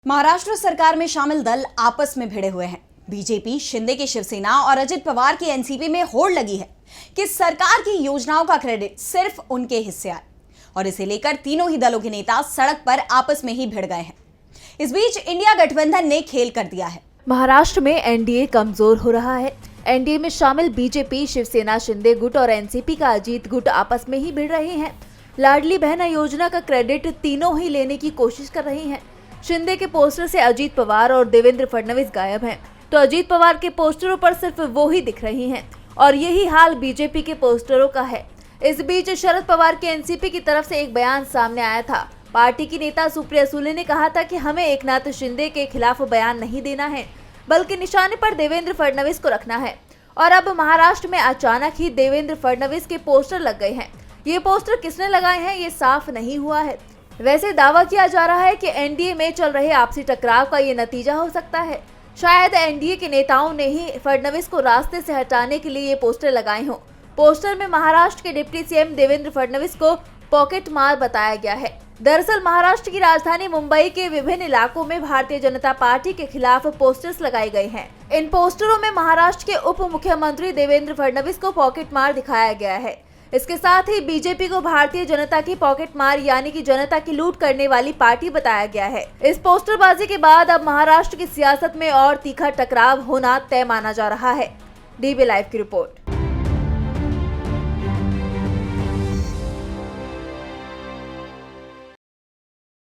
महाराष्ट्र सरकार में शामिल दल आपस में भिड़े हुए हैं। बीजेपी, शिंदे की शिवसेना और अजित पवार की एनसीपी में होड़ लगी है कि सरकार की योजनाओं का क्रेडिट सिर्फ उनके हिस्से आए और इसे लेकर तीनों ही दलों के नेता सड़क पर आपस में ही भिड़ गए हैं। इस बीच इंडिया गठबंधन ने खेल कर दिया है। महाराष्ट्र में एनडीए कमजोर हो रहा है। एनडीए में शामिल बीजेपी, शिवसेना, शिंदे गुट और एनसीपी का अजीत गुट आपस में ही भिड़ रहे हैं। लाडली बहना योजना का क्रेडिट तीनों ही लेने की कोशिश कर रही हैं। शिंदे के पोस्टर से अजीत पवार और देवेंद्र फडणवीस गायब हैं, तो अजीत पवार के पोस्टरों पर सिर्फ वो ही दिख रही हैं और यही हाल बीजेपी के पोस्टरों का है। इस बीच शरद पवार के एनसीपी की तरफ से एक बयान सामने आया था। पार्टी की नेता सुप्रिया सुले ने कहा था कि हमें एकनाथ शिंदे के खिलाफ बयान नहीं देना है, बल्कि निशाने पर देवेंद्र फडणवीस को रखना है। और अब महाराष्ट्र में अचानक ही देवेंद्र फडणवीस के पोस्टर लग गए हैं। ये पोस्टर किसने लगाए हैं, ये साफ नहीं हुआ है। वैसे दावा किया जा रहा है कि एनडीए में चल रहे आपसी टकराव का ये नतीजा हो सकता है। शायद एनडीए के नेताओं ने ही फडणवीस को रास्ते से हटाने के लिए ये पोस्टर लगाए हों। पोस्टर में महाराष्ट्र के डिप्टी सीएम देवेंद्र फडणवीस को पॉकेट मार बताया गया है। दरअसल महाराष्ट्र की राजधानी मुंबई के विभिन्न इलाकों में भारतीय जनता पार्टी के खिलाफ पोस्टर्स लगाए गए हैं। इन पोस्टरों में महाराष्ट्र के उप मुख्यमंत्री देवेंद्र फडणवीस को पॉकेट मार दिखाया गया है। इसके साथ ही बीजेपी को भारतीय जनता की पॉकेट मार यानी कि जनता की लूट करने वाली पार्टी बताया गया है। इस पोस्टरबाजी के बाद अब महाराष्ट्र की सियासत में और तीखा टकराव होना तय माना जा रहा है। डीबी लाइव की रिपोर्ट।